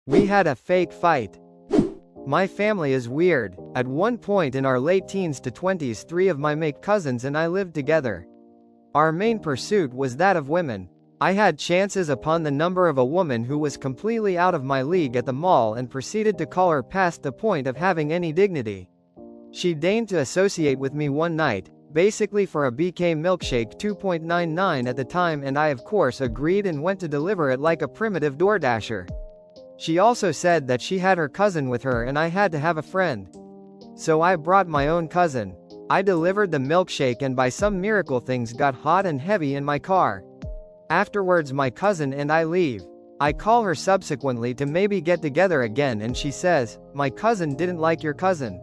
We had a fake fight. My family is weird. At one point in our late teens to 20s, 3 of my mate cousins and I lived together. Our main pursuit was that of women. I had chances upon the number of a woman who was completely out of my league at the mall and proceeded to call her past the point of having any dignity. She deigned to associate with me one night, basically for a BK milkshake 2.99 at the time, and I of course agreed and went to deliver it like a primitive DoorDasher. She also said that she had her cousin with her and I had to have a friend. So I brought my own cousin. I delivered the milkshake and by some miracle things got hot and heavy in my car. Afterwards my cousin and I leave. I call her subsequently to maybe get together again and she says, "My cousin didn't like your cousin.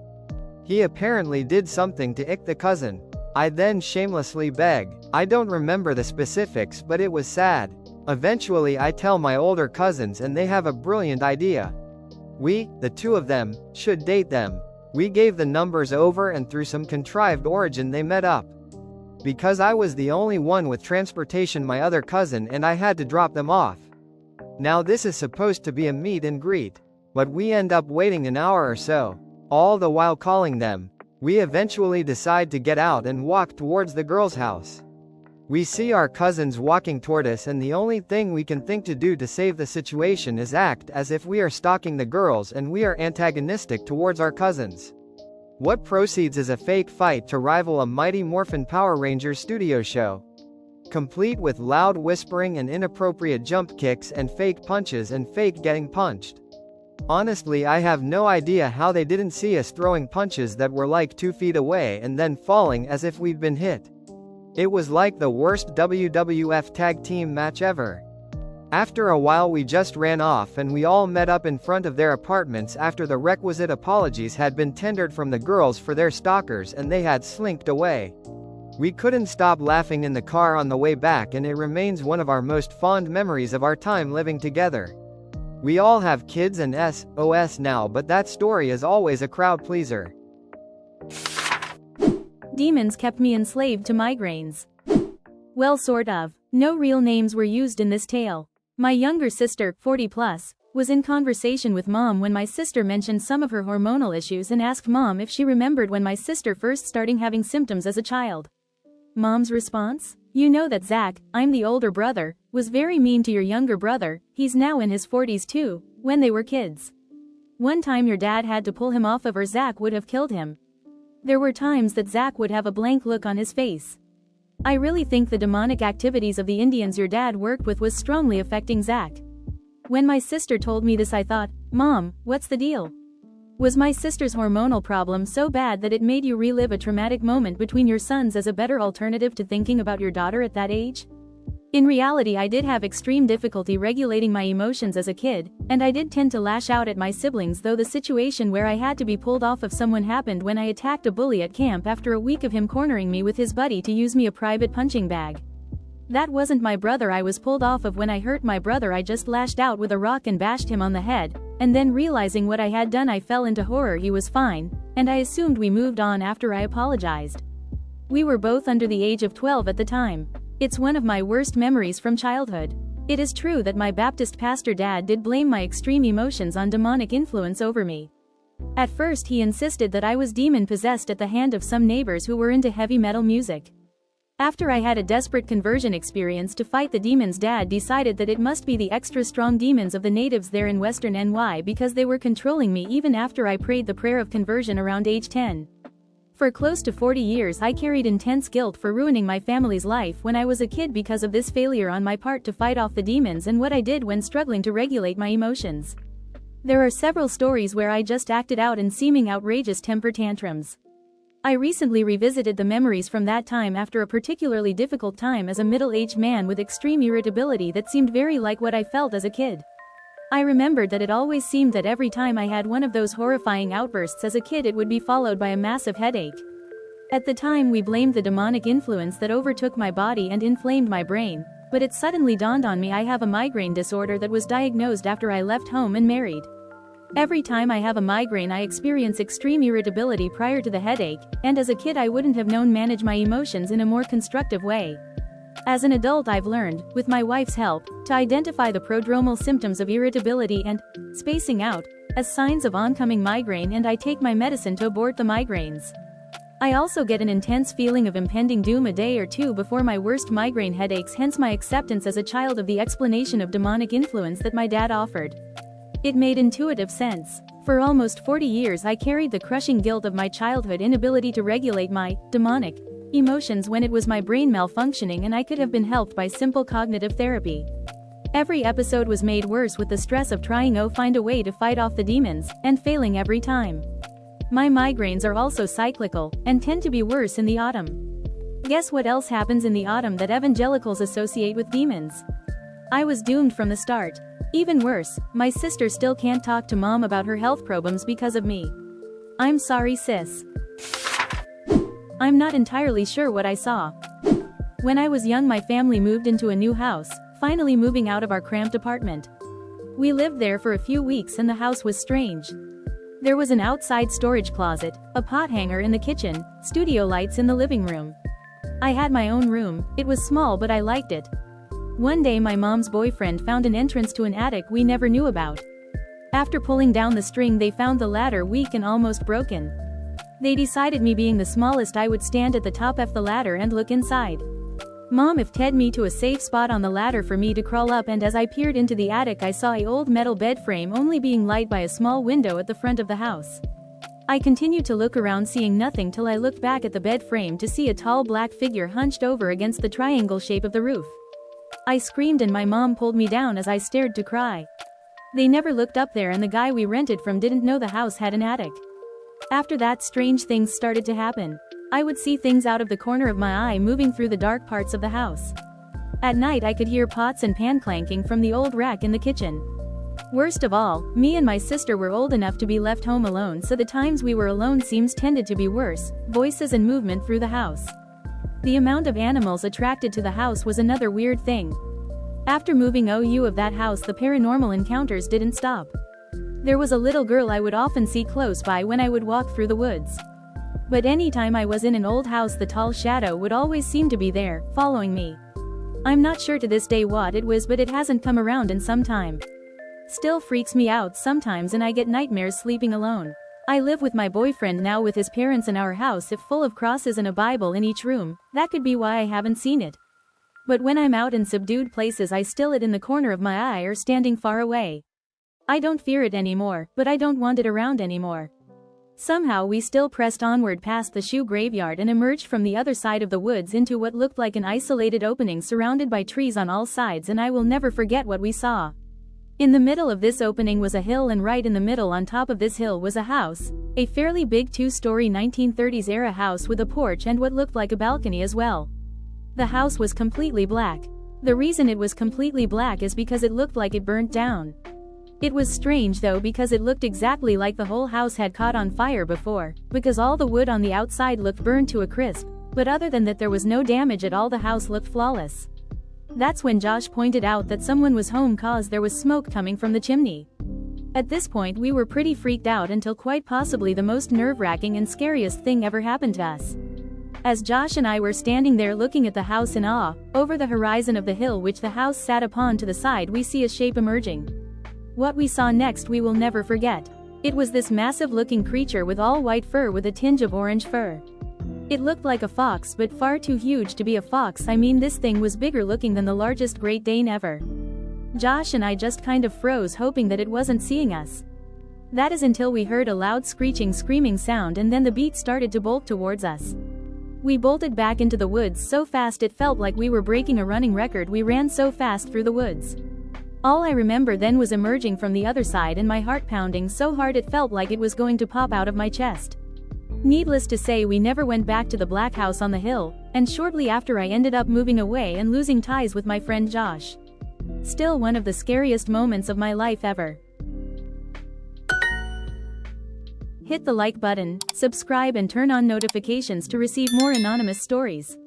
He apparently did something to ick the cousin." I then shamelessly beg. I don't remember the specifics but it was sad. Eventually I tell my older cousins and they have a brilliant idea. We, the 2 of them, should date them. We gave the numbers over and through some contrived origin they met up. Because I was the only one with transportation, my other cousin and I had to drop them off. Now this is supposed to be a meet and greet. But we end up waiting an hour or so. All the while calling them. We eventually decide to get out and walk towards the girl's house. We see our cousins walking toward us and the only thing we can think to do to save the situation is act as if we are stalking the girls and we are antagonistic towards our cousins. What proceeds is a fake fight to rival a Mighty Morphin Power Rangers studio show. Complete with loud whispering and inappropriate jump kicks and fake punches and fake getting punched. Honestly, I have no idea how they didn't see us throwing punches that were like 2 feet away and then falling as if we'd been hit. It was like the worst WWF tag team match ever. After a while we just ran off and we all met up in front of their apartments after the requisite apologies had been tendered from the girls for their stalkers and they had slinked away. We couldn't stop laughing in the car on the way back and it remains one of our most fond memories of our time living together. We all have kids and SOS now, but that story is always a crowd pleaser. Demons kept me enslaved to migraines. Well, sort of. No real names were used in this tale. My younger sister, 40 plus, was in conversation with mom when my sister mentioned some of her hormonal issues and asked mom if she remembered when my sister first starting having symptoms as a child. Mom's response? "You know that Zach, I'm the older brother, was very mean to your younger brother, he's now in his 40s too, when they were kids. One time your dad had to pull him off of or Zach would have killed him. There were times that Zach would have a blank look on his face. I really think the demonic activities of the Indians your dad worked with was strongly affecting Zach." When my sister told me this I thought, "Mom, what's the deal? Was my sister's hormonal problem so bad that it made you relive a traumatic moment between your sons as a better alternative to thinking about your daughter at that age?" In reality, I did have extreme difficulty regulating my emotions as a kid, and I did tend to lash out at my siblings, though the situation where I had to be pulled off of someone happened when I attacked a bully at camp after a week of him cornering me with his buddy to use me a private punching bag. That wasn't my brother I was pulled off of. When I hurt my brother I just lashed out with a rock and bashed him on the head, and then realizing what I had done I fell into horror. He was fine, and I assumed we moved on after I apologized. We were both under the age of 12 at the time. It's one of my worst memories from childhood. It is true that my Baptist pastor dad did blame my extreme emotions on demonic influence over me. At first he insisted that I was demon-possessed at the hand of some neighbors who were into heavy metal music. After I had a desperate conversion experience to fight the demons, Dad decided that it must be the extra strong demons of the natives there in Western NY because they were controlling me even after I prayed the prayer of conversion around age 10. For close to 40 years I carried intense guilt for ruining my family's life when I was a kid because of this failure on my part to fight off the demons and what I did when struggling to regulate my emotions. There are several stories where I just acted out in seeming outrageous temper tantrums. I recently revisited the memories from that time after a particularly difficult time as a middle-aged man with extreme irritability that seemed very like what I felt as a kid. I remembered that it always seemed that every time I had one of those horrifying outbursts as a kid it would be followed by a massive headache. At the time we blamed the demonic influence that overtook my body and inflamed my brain, but it suddenly dawned on me I have a migraine disorder that was diagnosed after I left home and married. Every time I have a migraine I experience extreme irritability prior to the headache, and as a kid I wouldn't have known manage my emotions in a more constructive way. As an adult, I've learned, with my wife's help, to identify the prodromal symptoms of irritability and spacing out as signs of oncoming migraine, and I take my medicine to abort the migraines. I also get an intense feeling of impending doom a day or two before my worst migraine headaches, hence my acceptance as a child of the explanation of demonic influence that my dad offered. It made intuitive sense. For almost 40 years I carried the crushing guilt of my childhood inability to regulate my demonic emotions when it was my brain malfunctioning, and I could have been helped by simple cognitive therapy. Every episode was made worse with the stress of trying to find a way to fight off the demons, and failing every time. My migraines are also cyclical, and tend to be worse in the autumn. Guess what else happens in the autumn that evangelicals associate with demons? I was doomed from the start. Even worse, my sister still can't talk to mom about her health problems because of me. I'm sorry, sis. I'm not entirely sure what I saw. When I was young, my family moved into a new house, finally moving out of our cramped apartment. We lived there for a few weeks and the house was strange. There was an outside storage closet, a pot hanger in the kitchen, studio lights in the living room. I had my own room. It was small, but I liked it. One day my mom's boyfriend found an entrance to an attic we never knew about. After pulling down the string, they found the ladder weak and almost broken. They decided, me being the smallest, I would stand at the top of the ladder and look inside. Mom led me to a safe spot on the ladder for me to crawl up, and as I peered into the attic I saw an old metal bed frame only being lighted by a small window at the front of the house. I continued to look around, seeing nothing, till I looked back at the bed frame to see a tall black figure hunched over against the triangle shape of the roof. I screamed and my mom pulled me down as I stared to cry. They never looked up there, and the guy we rented from didn't know the house had an attic. After that, strange things started to happen. I would see things out of the corner of my eye moving through the dark parts of the house. At night I could hear pots and pan clanking from the old rack in the kitchen. Worst of all, me and my sister were old enough to be left home alone, so the times we were alone tended to be worse, voices and movement through the house. The amount of animals attracted to the house was another weird thing. After moving out of that house, the paranormal encounters didn't stop. There was a little girl I would often see close by when I would walk through the woods. But anytime I was in an old house, the tall shadow would always seem to be there, following me. I'm not sure to this day what it was, but it hasn't come around in some time. Still freaks me out sometimes, and I get nightmares sleeping alone. I live with my boyfriend now, with his parents, in our house if full of crosses and a Bible in each room. That could be why I haven't seen it. But when I'm out in subdued places, I still it in the corner of my eye or standing far away. I don't fear it anymore, but I don't want it around anymore. Somehow we still pressed onward past the shoe graveyard and emerged from the other side of the woods into what looked like an isolated opening surrounded by trees on all sides, and I will never forget what we saw. In the middle of this opening was a hill, and right in the middle on top of this hill was a house, a fairly big 2-story 1930s era house with a porch and what looked like a balcony as well. The house was completely black. The reason it was completely black is because it looked like it burnt down. It was strange though, because it looked exactly like the whole house had caught on fire before, because all the wood on the outside looked burned to a crisp, but other than that there was no damage at all. The house looked flawless. That's when Josh pointed out that someone was home cause there was smoke coming from the chimney. At this point we were pretty freaked out until quite possibly the most nerve-wracking and scariest thing ever happened to us. As Josh and I were standing there looking at the house in awe, over the horizon of the hill which the house sat upon to the side we see a shape emerging. What we saw next we will never forget. It was this massive looking creature with all white fur with a tinge of orange fur. It looked like a fox, but far too huge to be a fox. I mean, this thing was bigger looking than the largest Great Dane ever. Josh and I just kind of froze, hoping that it wasn't seeing us. That is until we heard a loud screeching, screaming sound, and then the beast started to bolt towards us. We bolted back into the woods so fast it felt like we were breaking a running record. We ran so fast through the woods. All I remember then was emerging from the other side and my heart pounding so hard it felt like it was going to pop out of my chest. Needless to say, we never went back to the black house on the hill, and shortly after I ended up moving away and losing ties with my friend Josh. Still one of the scariest moments of my life ever. Hit the like button, subscribe and turn on notifications to receive more anonymous stories.